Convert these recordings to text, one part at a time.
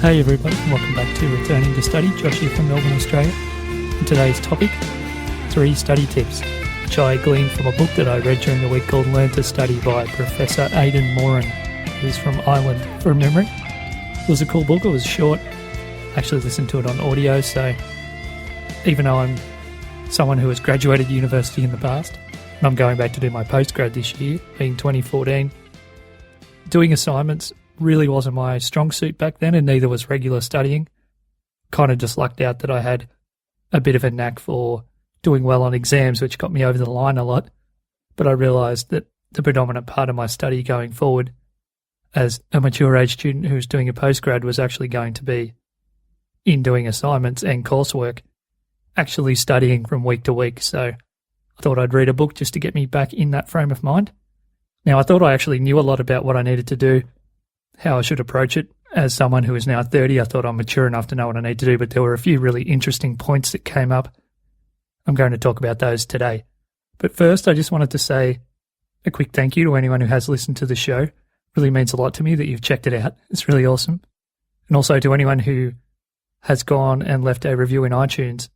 Hey everybody, and welcome back to Returning to Study. Josh here from Melbourne, Australia. And today's topic, 3 study tips, which I gleaned from a book that I read during the week called Learn to Study by Professor Aidan Moran, who's from Ireland from memory. It was a cool book, it was short. I actually listened to it on audio, so even though I'm someone who has graduated university in the past, and I'm going back to do my postgrad this year, being 2014, doing assignments really wasn't my strong suit back then, and neither was regular studying. Kind of just lucked out that I had a bit of a knack for doing well on exams, which got me over the line a lot. But I realised that the predominant part of my study going forward as a mature age student who was doing a postgrad was actually going to be in doing assignments and coursework, actually studying from week to week. So I thought I'd read a book just to get me back in that frame of mind. Now, I thought I actually knew a lot about what I needed to do, how I should approach it. As someone who is now 30, I thought I'm mature enough to know what I need to do, but there were a few really interesting points that came up. I'm going to talk about those today. But first, I just wanted to say a quick thank you to anyone who has listened to the show. It really means a lot to me that you've checked it out. It's really awesome. And also to anyone who has gone and left a review in iTunes.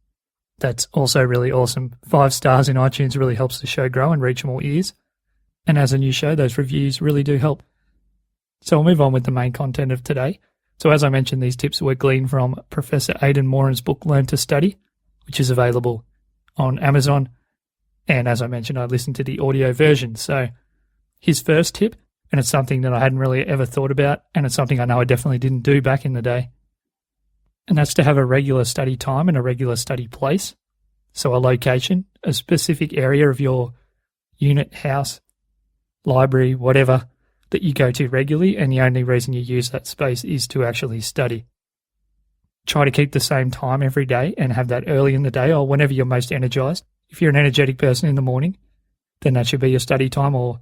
That's also really awesome. 5 stars in iTunes really helps the show grow and reach more ears. And as a new show, those reviews really do help. So we'll move on with the main content of today. So as I mentioned, these tips were gleaned from Professor Aidan Moran's book, Learn to Study, which is available on Amazon. And as I mentioned, I listened to the audio version. So his first tip, and it's something that I hadn't really ever thought about, and it's something I know I definitely didn't do back in the day, and that's to have a regular study time and a regular study place. So a location, a specific area of your unit, house, library, whatever, that you go to regularly, and the only reason you use that space is to actually study. Try to keep the same time every day and have that early in the day or whenever you're most energized. If you're an energetic person in the morning, then that should be your study time, or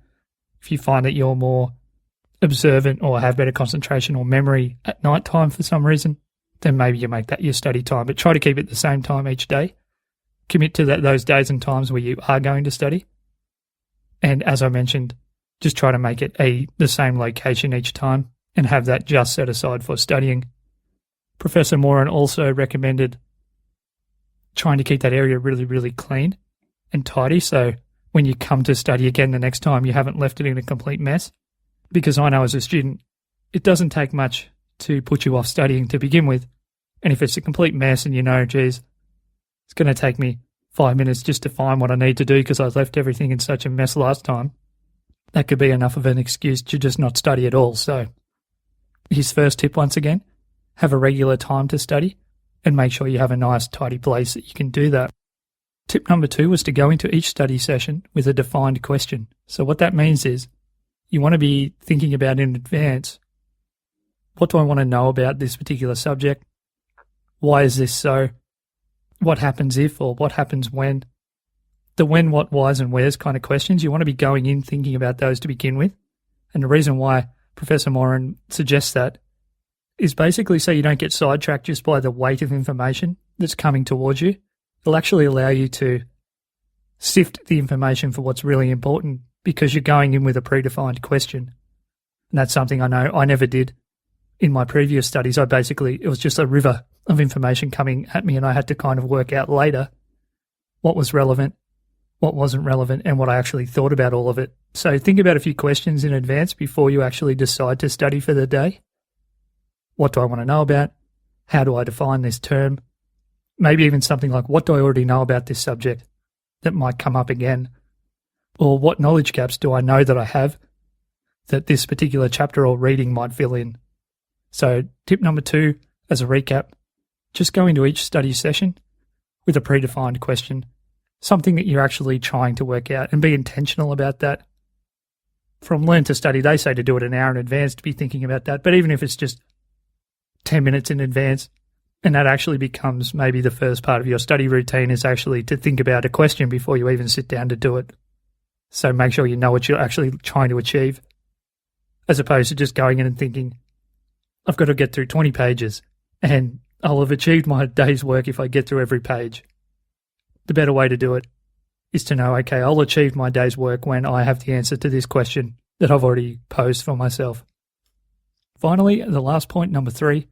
if you find that you're more observant or have better concentration or memory at night time for some reason, then maybe you make that your study time. But try to keep it the same time each day. Commit to those days and times where you are going to study. And as I mentioned, just try to make it the same location each time and have that just set aside for studying. Professor Moran also recommended trying to keep that area really, really clean and tidy, so when you come to study again the next time, you haven't left it in a complete mess. Because I know as a student, it doesn't take much to put you off studying to begin with. And if it's a complete mess and you know, geez, it's going to take me 5 minutes just to find what I need to do because I left everything in such a mess last time, that could be enough of an excuse to just not study at all. So his first tip, once again, have a regular time to study and make sure you have a nice tidy place that you can do that. Tip number 2 was to go into each study session with a defined question. So what that means is you want to be thinking about in advance, what do I want to know about this particular subject? Why is this so? What happens if, or what happens when? The when, what, whys, and wheres kind of questions, you want to be going in thinking about those to begin with. And the reason why Professor Moran suggests that is basically so you don't get sidetracked just by the weight of information that's coming towards you. It'll actually allow you to sift the information for what's really important because you're going in with a predefined question. And that's something I know I never did in my previous studies. It was just a river of information coming at me, and I had to kind of work out later what was relevant, what wasn't relevant, and what I actually thought about all of it. So think about a few questions in advance before you actually decide to study for the day. What do I want to know about? How do I define this term? Maybe even something like, what do I already know about this subject that might come up again? Or what knowledge gaps do I know that I have that this particular chapter or reading might fill in? So tip number 2, as a recap, just go into each study session with a predefined question, something that you're actually trying to work out, and be intentional about that. From Learn to Study, they say to do it an hour in advance to be thinking about that, but even if it's just 10 minutes in advance, and that actually becomes maybe the first part of your study routine is actually to think about a question before you even sit down to do it. So make sure you know what you're actually trying to achieve, as opposed to just going in and thinking, I've got to get through 20 pages and I'll have achieved my day's work if I get through every page. The better way to do it is to know, okay, I'll achieve my day's work when I have the answer to this question that I've already posed for myself. Finally, the last point, number 3,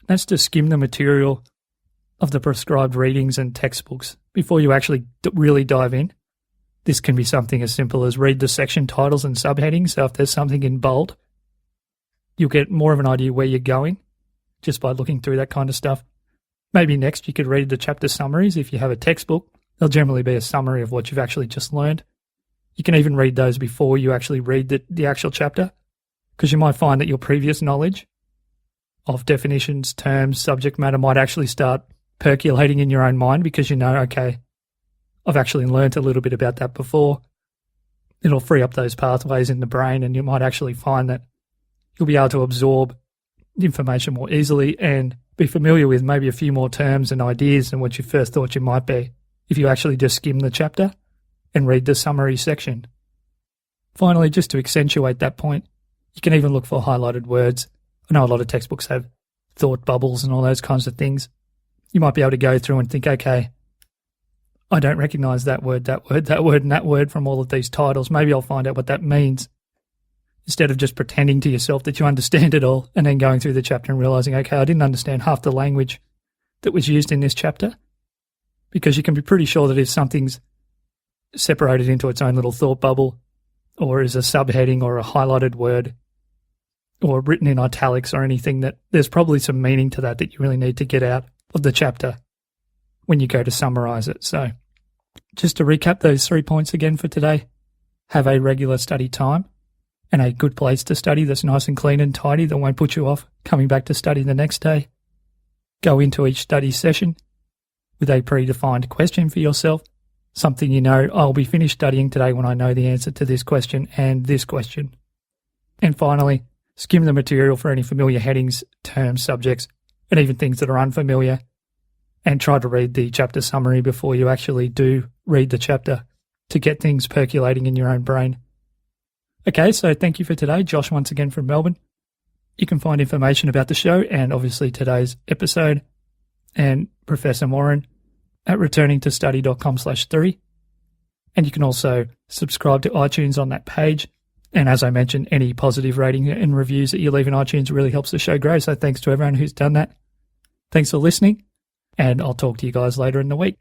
That's to skim the material of the prescribed readings and textbooks before you actually really dive in. This can be something as simple as read the section titles and subheadings. So if there's something in bold, you'll get more of an idea where you're going just by looking through that kind of stuff. Maybe next you could read the chapter summaries. If you have a textbook, they'll generally be a summary of what you've actually just learned. You can even read those before you actually read the actual chapter, because you might find that your previous knowledge of definitions, terms, subject matter might actually start percolating in your own mind because you know, okay, I've actually learnt a little bit about that before. It'll free up those pathways in the brain, and you might actually find that you'll be able to absorb information more easily and be familiar with maybe a few more terms and ideas than what you first thought you might be if you actually just skim the chapter and read the summary section. Finally, just to accentuate that point, you can even look for highlighted words. I know a lot of textbooks have thought bubbles and all those kinds of things. You might be able to go through and think, okay, I don't recognise that word, and that word from all of these titles. Maybe I'll find out what that means, instead of just pretending to yourself that you understand it all and then going through the chapter and realising, okay, I didn't understand half the language that was used in this chapter. Because you can be pretty sure that if something's separated into its own little thought bubble, or is a subheading or a highlighted word, or written in italics or anything, that there's probably some meaning to that you really need to get out of the chapter when you go to summarise it. So just to recap those 3 points again for today: have a regular study time and a good place to study that's nice and clean and tidy that won't put you off coming back to study the next day. Go into each study session with a predefined question for yourself, something you know, I'll be finished studying today when I know the answer to this question and this question. And finally, skim the material for any familiar headings, terms, subjects, and even things that are unfamiliar, and try to read the chapter summary before you actually do read the chapter to get things percolating in your own brain. Okay, so thank you for today. Josh once again from Melbourne. You can find information about the show and obviously today's episode and Professor Moran at returningtostudy.com/3. And you can also subscribe to iTunes on that page. And as I mentioned, any positive rating and reviews that you leave in iTunes really helps the show grow. So thanks to everyone who's done that. Thanks for listening, and I'll talk to you guys later in the week.